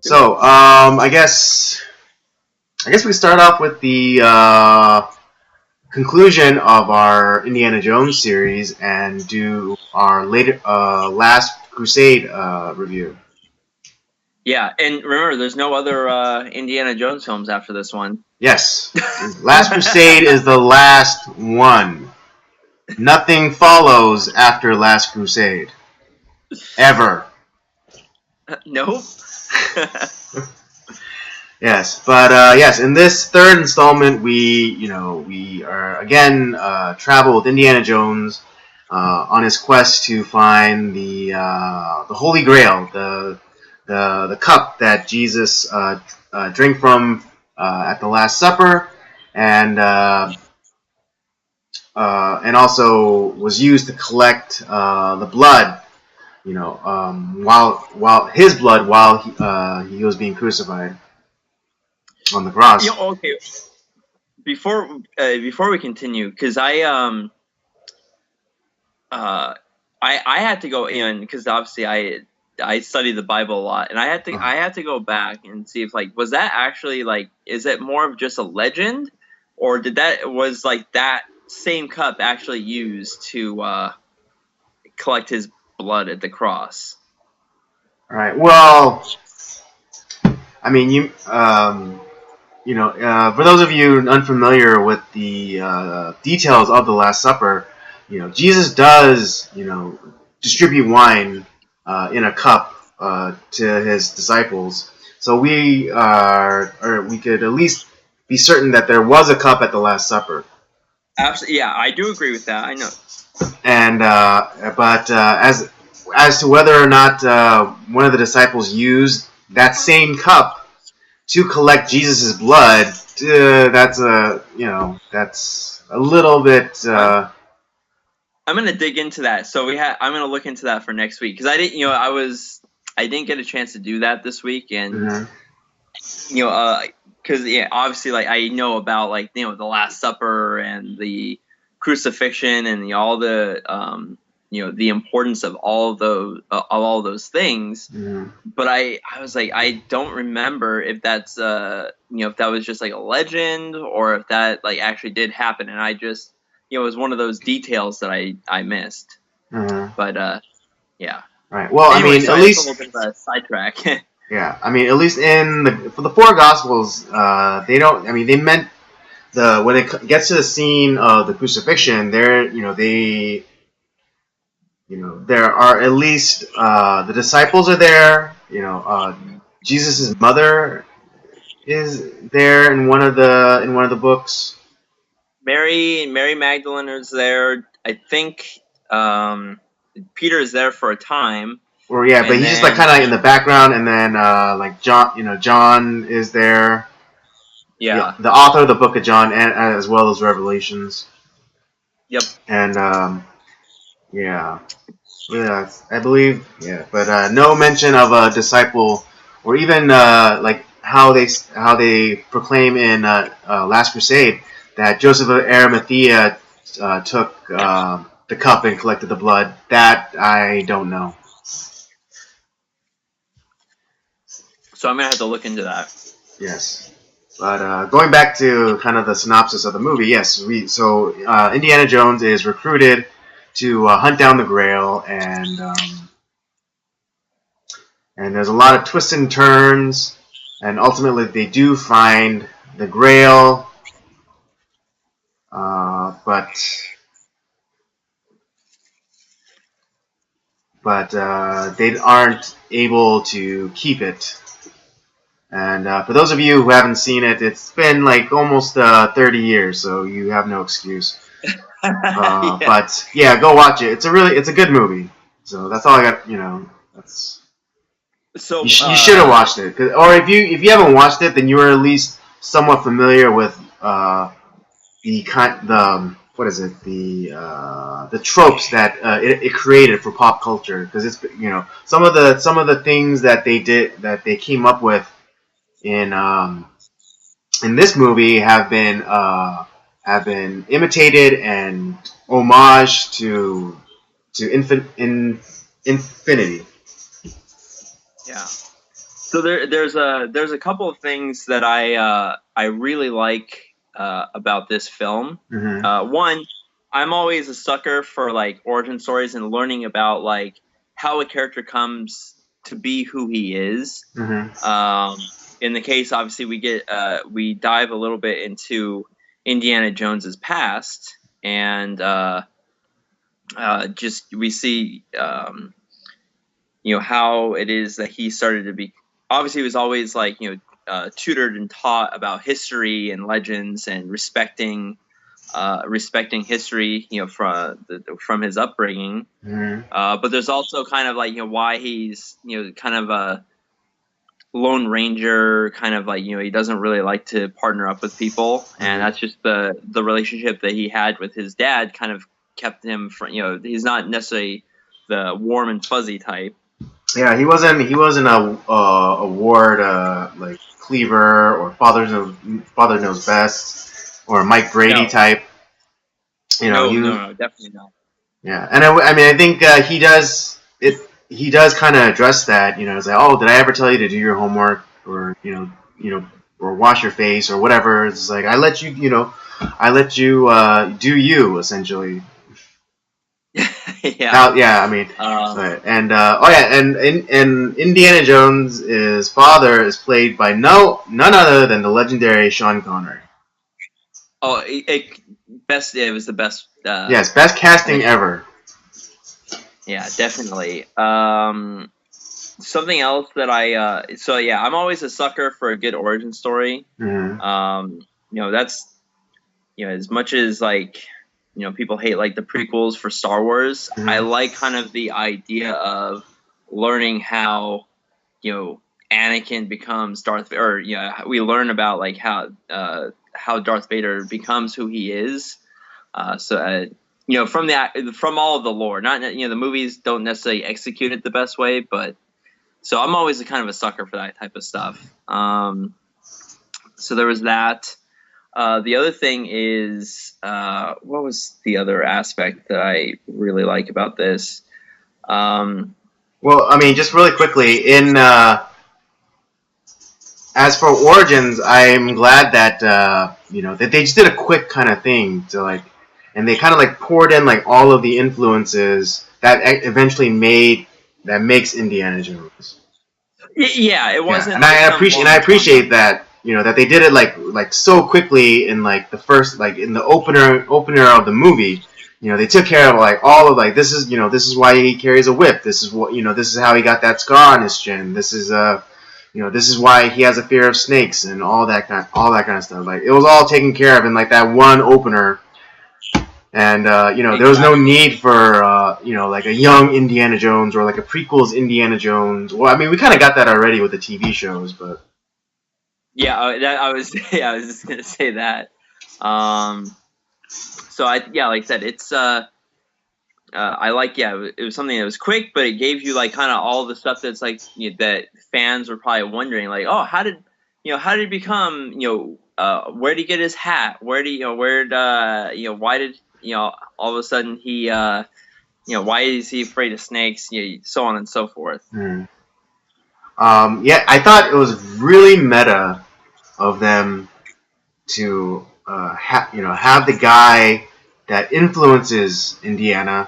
So, I guess we start off with the conclusion of our Indiana Jones series and do our later Last Crusade review. Yeah, and remember, there's no other Indiana Jones films after this one. Yes, Last Crusade is the last one. Nothing follows after Last Crusade. Ever. Nope. Yes, but yes, in this third installment, we are again travel with Indiana Jones on his quest to find the Holy Grail, the cup that Jesus drank from at the Last Supper, and also was used to collect the blood, while his blood while he was being crucified on the cross. Okay. Before we continue, because I had to go in because obviously I study the Bible a lot, and I had to go back and see if was that actually is it more of just a legend, or was that same cup actually used to collect his blood at the cross? All right. Well, I mean, for those of you unfamiliar with the details of the Last Supper, Jesus does, distribute wine in a cup to his disciples. So we could at least be certain that there was a cup at the Last Supper. Absolutely, yeah, I do agree with that. I know. And but as to whether or not one of the disciples used that same cup to collect Jesus' blood, that's a little bit. I'm gonna dig into that. So I'm gonna look into that for next week because I didn't, I didn't get a chance to do that this week, and because obviously I know about the Last Supper and the crucifixion and all the the importance of all those things. Mm-hmm. But I was I don't remember if that's if that was just a legend or if that actually did happen, and I just it was one of those details that I missed. Mm-hmm. But yeah. Right. Well, anyway, I mean, so at least a little bit of a sidetrack. Yeah, I mean, at least for the four Gospels, they don't. I mean, they meant when it gets to the scene of the crucifixion, there there are at least the disciples are there. Jesus' mother is there in one of the books. Mary Magdalene is there. I think Peter is there for a time. Or yeah, but he's just kind of in the background, and then John, John is there. Yeah. The author of the book of John, and as well as Revelations. Yep. And yeah, I believe, yeah, but no mention of a disciple, or even how they proclaim in Last Crusade that Joseph of Arimathea took the cup and collected the blood. That I don't know. So I'm gonna have to look into that. Yes, but going back to kind of the synopsis of the movie, yes, Indiana Jones is recruited to hunt down the Grail, and there's a lot of twists and turns, and ultimately they do find the Grail, but they aren't able to keep it. And for those of you who haven't seen it, it's been almost 30 years, so you have no excuse. Yeah. But yeah, go watch it. It's a good movie. So that's all I got. So you should have watched it, or if you haven't watched it, then you are at least somewhat familiar with the tropes that it created for pop culture, because it's some of the things that they came up with in this movie have been imitated and homage to infinity. Yeah. So there's a couple of things that I really like about this film. One, I'm always a sucker for like origin stories and learning about like how a character comes to be who he is. In the case, obviously, we dive a little bit into Indiana Jones's past, and just we see how it is that he started to be. Obviously, he was always like tutored and taught about history and legends and respecting history, from his upbringing. But there's also kind of like why he's kind of a lone ranger, kind of like he doesn't really like to partner up with people, and that's just the relationship that he had with his dad kind of kept him from he's not necessarily the warm and fuzzy type. Yeah, he wasn't a ward like Cleaver or Father Knows Best or Mike Brady type. No, definitely not. Yeah, and I think he does it. He does kind of address that. It's like, oh, did I ever tell you to do your homework or or wash your face or whatever? It's like I let you do you essentially. Yeah. I mean, and and Indiana Jones' father is played by none other than the legendary Sean Connery. Oh, it was the best. Yes, best casting ever. Yeah, definitely. Something else that I'm always a sucker for a good origin story. That's as much as like people hate like the prequels for Star Wars. I like kind of the idea of learning how Anakin becomes Darth Vader, or we learn about like how Darth Vader becomes who he is. From all of the lore, not the movies don't necessarily execute it the best way, but so I'm always kind of a sucker for that type of stuff. So there was that. The other thing is, what was the other aspect that I really like about this? Well, I mean, just really quickly, as for Origins, I'm glad that that they just did a quick kind of thing to like, and they kind of like poured in like all of the influences that eventually makes Indiana Jones. Yeah, it wasn't. Yeah. And I appreciate that that they did it like so quickly in like the first like in the opener of the movie. They took care of like all of like this is why he carries a whip. This is what this is how he got that scar on his chin. This is this is why he has a fear of snakes and all that kind of stuff. Like it was all taken care of in like that one opener. And there was no need for like a young Indiana Jones or like a prequels Indiana Jones. Well, I mean, we kind of got that already with the TV shows, but I was just gonna say that. So like I said, it's I like it was something that was quick, but it gave you like kind of all the stuff that's like that fans were probably wondering, like, oh, how did he become where did he get his hat? Why did all of a sudden he why is he afraid of snakes? So on and so forth. Yeah, I thought it was really meta of them to have the guy that influences Indiana,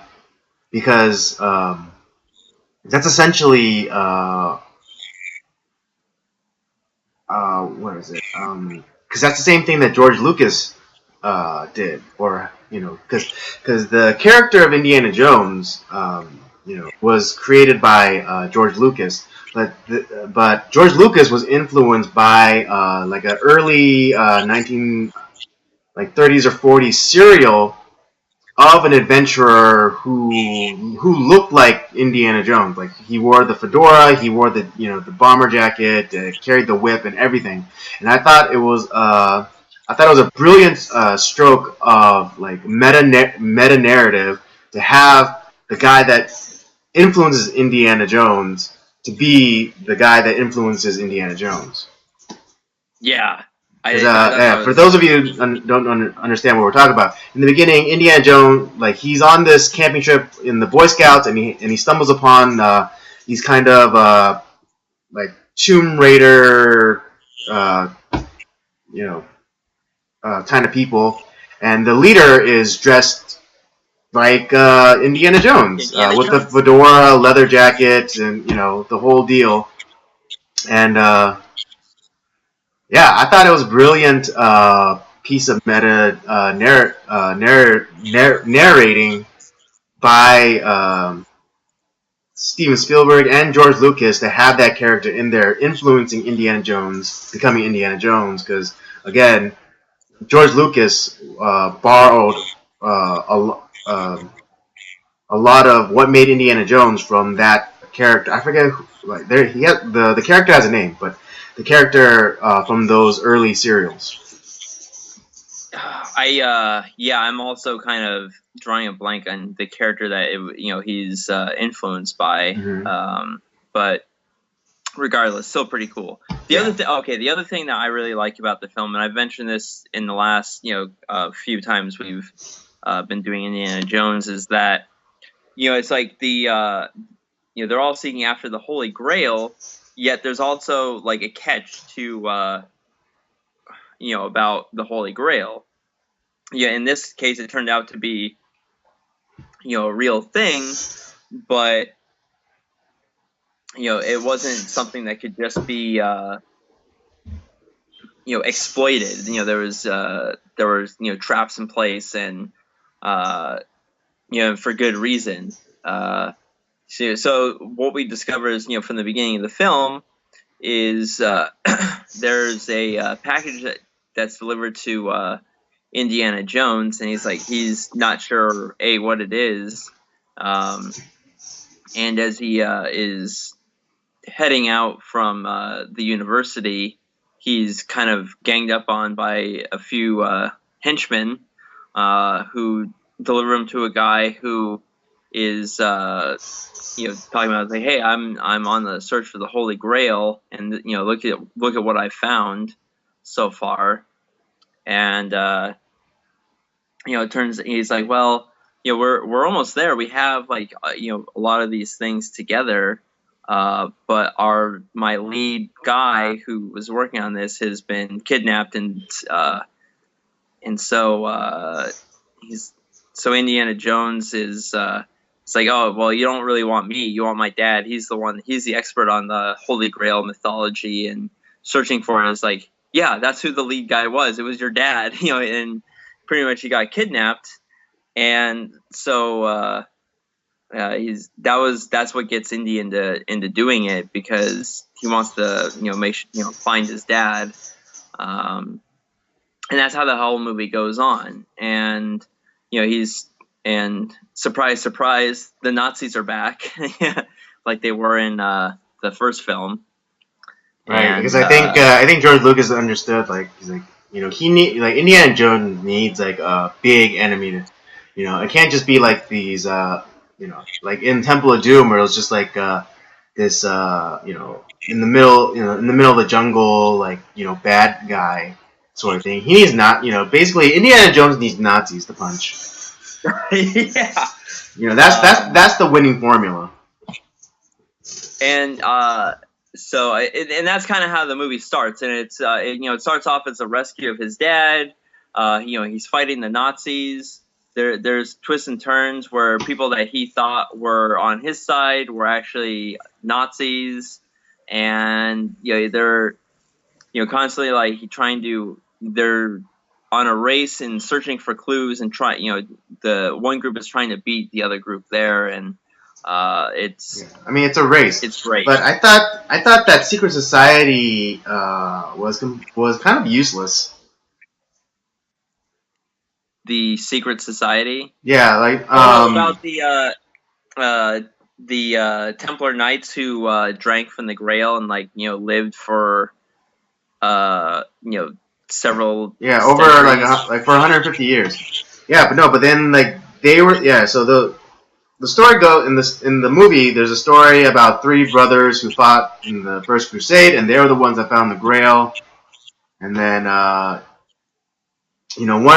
because that's essentially what is it? Because that's the same thing that George Lucas did, or because the character of Indiana Jones was created by George Lucas. But George Lucas was influenced by like an early 30s or 40s serial of an adventurer who looked like Indiana Jones. Like he wore the fedora, he wore the the bomber jacket, carried the whip and everything. And I thought it was a brilliant stroke of like meta narrative to have the guy that influences Indiana Jones to be the guy that influences Indiana Jones. Yeah. For those of you who don't understand what we're talking about, in the beginning, Indiana Jones, like he's on this camping trip in the Boy Scouts, and he stumbles upon these kind of like Tomb Raider, uh, you know, kind of people, and the leader is dressed like Indiana Jones Indiana with the Jones. fedora, leather jacket, and the whole deal. And yeah, I thought it was a brilliant piece of meta narrating by Steven Spielberg and George Lucas to have that character in there influencing Indiana Jones becoming Indiana Jones. Because again, George Lucas borrowed a lot of what made Indiana Jones from that character. I forget who, like there he had the character has a name, but the character from those early serials. I'm also kind of drawing a blank on the character that he's influenced by. Mm-hmm. But regardless, still pretty cool. The other thing that I really like about the film, and I've mentioned this in the last few times we've been doing Indiana Jones, is that it's like they're all seeking after the Holy Grail, yet there's also like a catch to about the Holy Grail. Yeah, in this case, it turned out to be a real thing, but it wasn't something that could just be exploited. There was traps in place, and for good reason. So what we discover is from the beginning of the film is there's a package that's delivered to Indiana Jones, and he's not sure what it is, and as he is heading out from the university, he's kind of ganged up on by a few henchmen who deliver him to a guy who is talking about like, hey, I'm on the search for the Holy Grail, and look at what I found so far. And he's like, well, we're almost there. We have like a lot of these things together, but my lead guy who was working on this has been kidnapped, and so Indiana Jones is it's like, oh well, you don't really want me, you want my dad. He's the expert on the Holy Grail mythology and searching for it. It's like, yeah, that's who the lead guy was. It was your dad, and pretty much he got kidnapped, and so that's what gets Indy into doing it, because he wants to find his dad, and that's how the whole movie goes on. And and surprise, surprise, the Nazis are back, like they were in the first film. Right, And, because I think George Lucas understood, like, he's like, Indiana Jones needs like a big enemy to, it can't just be like these like in Temple of Doom, where it was just like this in the middle of the jungle, like bad guy sort of thing. He needs basically Indiana Jones needs Nazis to punch. Yeah, that's the winning formula. And so that's kind of how the movie starts, and it starts off as a rescue of his dad. He's fighting the Nazis. There's twists and turns where people that he thought were on his side were actually Nazis, and they're constantly like they're on a race and searching for clues, and the one group is trying to beat the other group there, and it's a race. It's great. But I thought that secret society was kind of useless. The secret society. Yeah, like about the Templar Knights who drank from the Grail and lived for several over centuries. like for 150 years. Yeah, but then like they were so the story goes in the movie. There's a story about three brothers who fought in the First Crusade, and they were the ones that found the Grail. And then one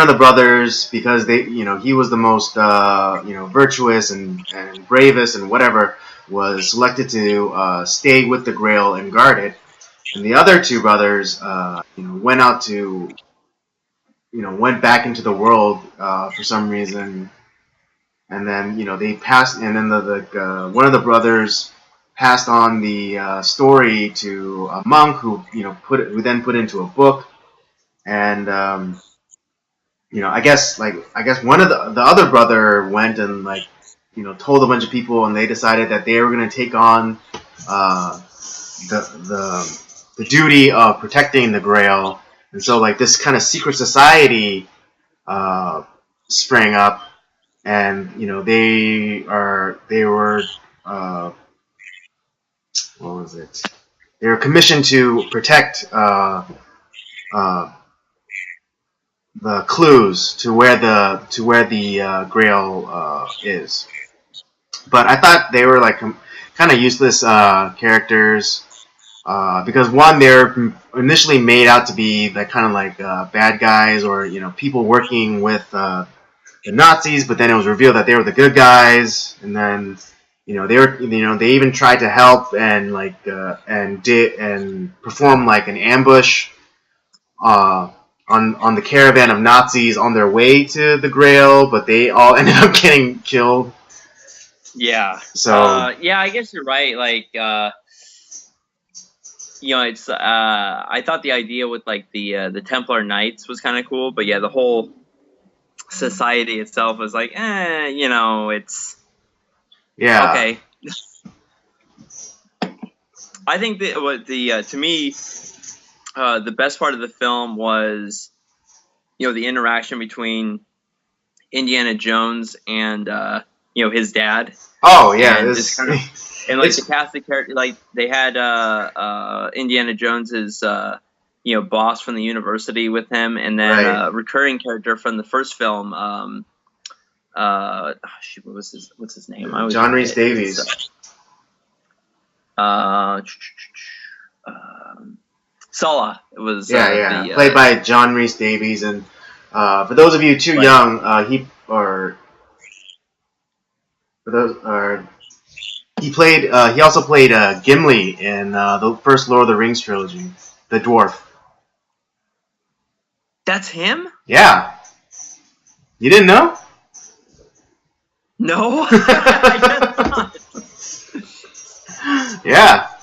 of the brothers, because he was the most virtuous and bravest and whatever, was selected to stay with the Grail and guard it. and the other two brothers, went out to, went back into the world for some reason, and then they passed, and then one of the brothers passed on the story to a monk who then put it into a book, and I guess one of the other brother went and told a bunch of people, and they decided that they were going to take on uh, the duty of protecting the Grail, and so this kind of secret society sprang up, and they were what was it? They were commissioned to protect uh, the clues to where the Grail is. But I thought they were kind of useless characters because one, they're initially made out to be bad guys or people working with the Nazis, but then it was revealed that they were the good guys, and then they even tried to help and perform an ambush on the caravan of Nazis on their way to the Grail, but they all ended up getting killed. Yeah. So yeah, I guess you're right. It's I thought the idea with the Templar Knights was kind of cool, but yeah, the whole society itself was it's okay. I think that what to me the best part of the film was the interaction between Indiana Jones and his dad. Oh yeah, and the cast of characters, they had Indiana Jones's boss from the university with him, and then a recurring character from the first film. What's his name? John Rhys Davies. Sulla. It was played by John Rhys Davies, and for those of you too young, he also played Gimli in the first Lord of the Rings trilogy, the dwarf. That's him? Yeah. You didn't know? No, I guess not.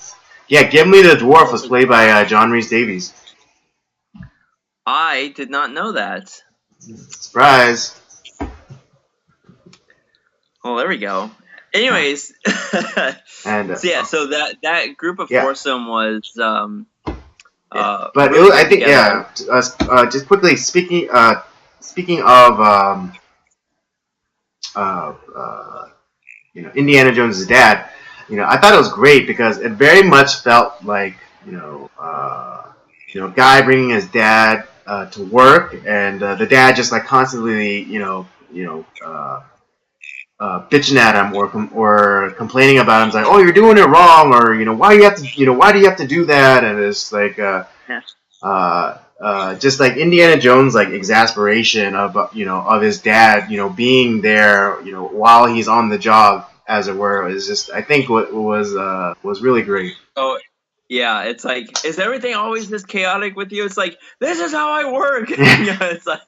Yeah, Gimli the dwarf was played by John Rhys Davies. I did not know that. Surprise. Well, there we go. Anyways, so that group of foursome was but really I think just quickly speaking of Indiana Jones' dad, I thought it was great because it very much felt like a guy bringing his dad to work, and the dad just constantly bitching at him or complaining about him. It's like, oh, you're doing it wrong, or why do you have to do that? And it's just like Indiana Jones' exasperation of his dad being there while he's on the job, as it were, is just, I think, what was really great. Oh yeah, it's like, is everything always this chaotic with you? It's like, this is how I work. It's like,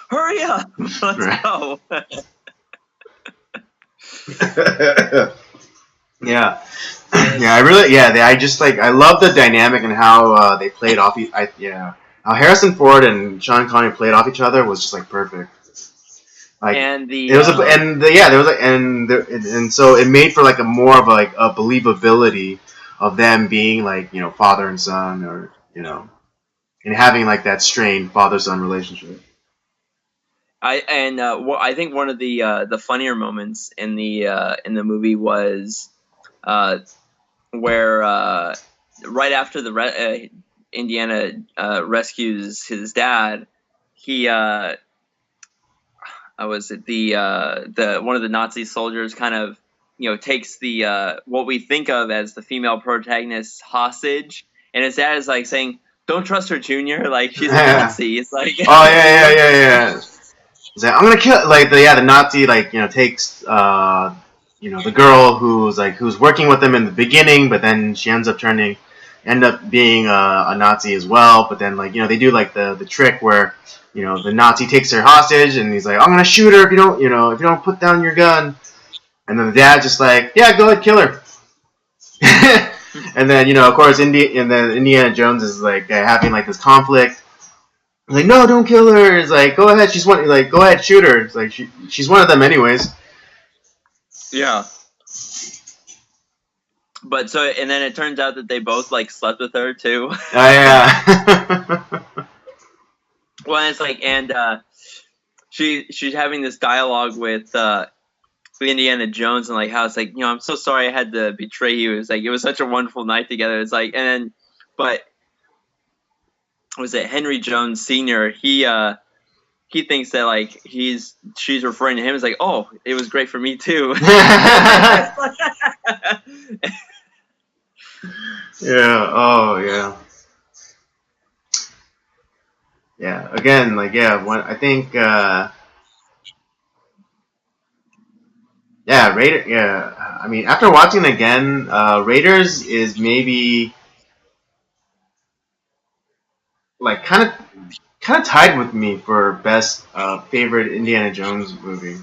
hurry up, let's go. I love the dynamic and how they played off. How Harrison Ford and Sean Connery played off each other was just perfect. So it made for a more of a believability of them being father and son, or and having that strained father-son relationship. I think one of the funnier moments in the movie was where right after Indiana rescues his dad, he was it the one of the Nazi soldiers kind of takes the what we think of as the female protagonist hostage, and his dad is saying, "Don't trust her, Junior. She's a Nazi." It's like, oh yeah. He's like, I'm gonna kill the Nazi takes the girl who's working with him in the beginning, but then she ends up turning end up being a Nazi as well. But then, like, they do like the trick where, the Nazi takes her hostage, and he's like, "I'm gonna shoot her if you don't, if you don't put down your gun." And then the dad's just like, "Yeah, go ahead, kill her." And then, of course, Indiana Jones is like having like this conflict. He's like, "No, don't kill her." It's like, "Go ahead, go ahead, shoot her." It's like she's one of them anyways. Yeah. But and then it turns out that they both like slept with her too. Oh yeah. Well, it's like, and she's having this dialogue with Indiana Jones, and like how it's like, I'm so sorry I had to betray you. It's like it was such a wonderful night together. It's like, and then, but was it Henry Jones Sr.? He thinks that like she's referring to him as like, oh, it was great for me too. Yeah. Oh yeah. Yeah. Again, like when I think. Yeah, Raider. Yeah, I mean, after watching it again, Raiders is maybe like kind of tied with me for best favorite Indiana Jones movie.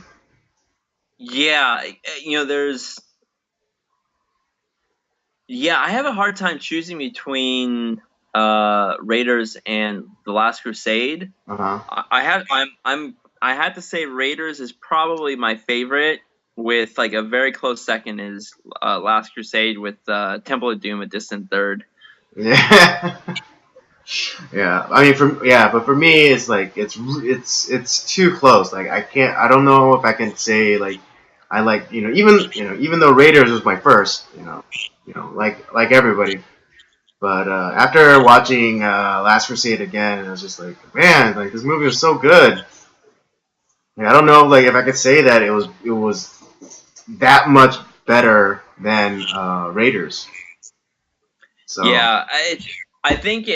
Yeah, there's. Yeah, I have a hard time choosing between Raiders and The Last Crusade. Uh huh. I had to say Raiders is probably my favorite, with like a very close second is Last Crusade, with Temple of Doom a distant third. Yeah. Yeah. I mean, but for me, it's like it's too close. Like I don't know if I can say like I like even though Raiders was my first, like everybody. But after watching Last Crusade again, I was just like, man, like this movie was so good. Like, I don't know, like if I could say that it was that much better than Raiders. So Yeah, I think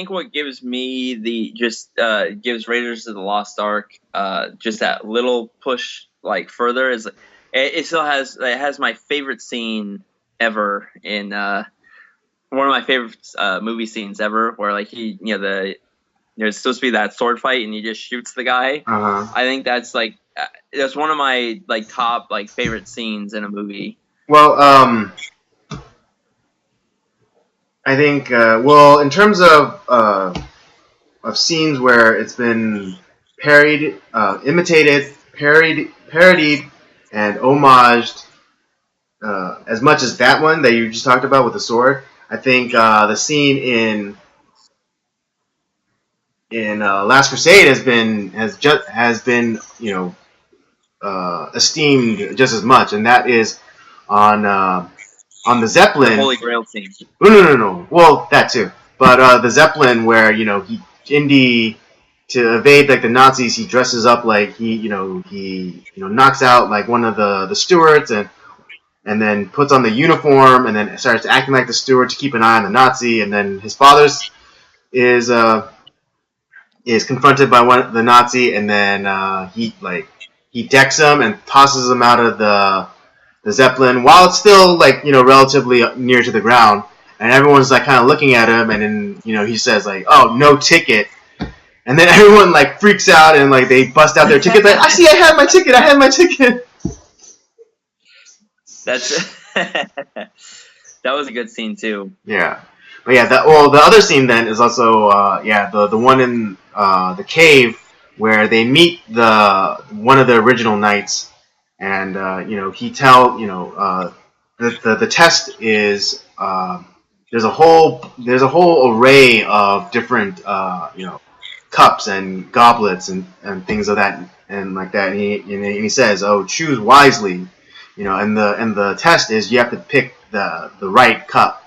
what gives me gives Raiders of the Lost Ark just that little push like further is it still has my favorite scene ever in one of my favorite movie scenes ever, where like there's supposed to be that sword fight and he just shoots the guy. I think that's like that's one of my like top like favorite scenes in a movie. well, I think in terms of scenes where it's been imitated, parodied, and homaged as much as that one that you just talked about with the sword. I think the scene in Last Crusade has been esteemed just as much, and that is on the Zeppelin. The Holy Grail scene. No. Well, that too, but the Zeppelin where Indy, to evade like the Nazis, he dresses up like he knocks out like one of the stewards and then puts on the uniform and then starts acting like the steward to keep an eye on the Nazi, and then his father's is confronted by the Nazi, and then he decks him and tosses him out of the Zeppelin while it's still like relatively near to the ground, and everyone's like kind of looking at him, and then he says like, "Oh, no ticket," and then everyone like freaks out and like they bust out their tickets like, I had my ticket." That's that was a good scene too. Yeah. But yeah, the other scene then is also the one in the cave where they meet one of the original knights, and the test is there's a whole array of different cups and goblets and things of that and like that, and he says, "Oh, choose wisely," and the test is you have to pick the right cup.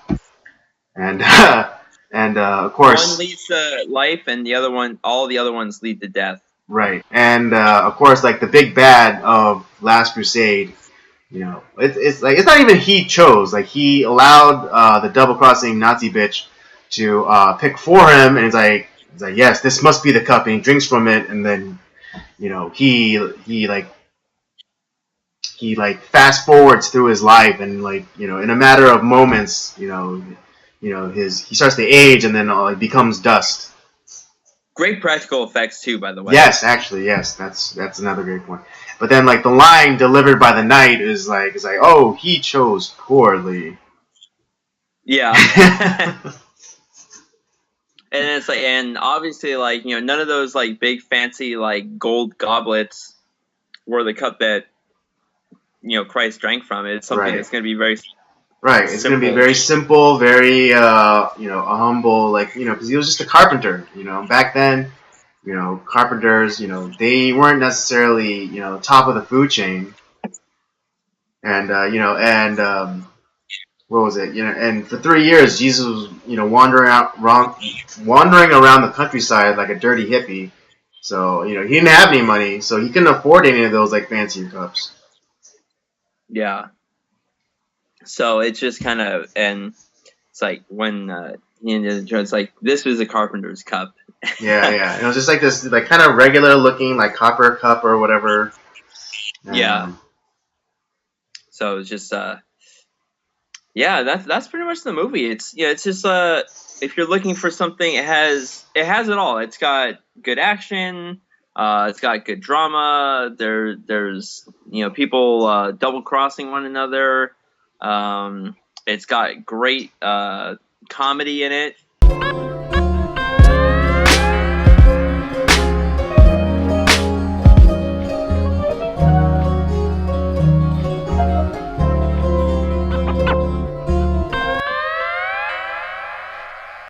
And of course, one leads to life, and all the other ones lead to death. right? And of course, like the big bad of Last Crusade, it's like it's not even he chose. Like he allowed the double crossing Nazi bitch to pick for him, and it's like yes, this must be the cup, and he drinks from it, and then he fast forwards through his life, and like in a matter of moments, he starts to age and then he becomes dust. Great practical effects too, by the way. Yes, actually, yes, that's another great point. But then like the line delivered by the knight is like oh, he chose poorly. Yeah. And it's like, and obviously, like, none of those like big fancy like gold goblets were the cup that Christ drank from. It's something Right. that's going to be very Right. It's going to be very simple, very a humble, like because he was just a carpenter. Back then, carpenters, they weren't necessarily top of the food chain, and what was it? And for 3 years, Jesus was wandering around the countryside like a dirty hippie. So he didn't have any money, so he couldn't afford any of those like fancier cups. Yeah. So it's just kind of, and it's like when it's like, this was a carpenter's cup. Yeah. It was just like this, like kind of regular looking, like copper cup or whatever. Yeah. So it's just, yeah, that's pretty much the movie. It's just if you're looking for something, it has it all. It's got good action. It's got good drama. There's people double crossing one another. It's got great comedy in it.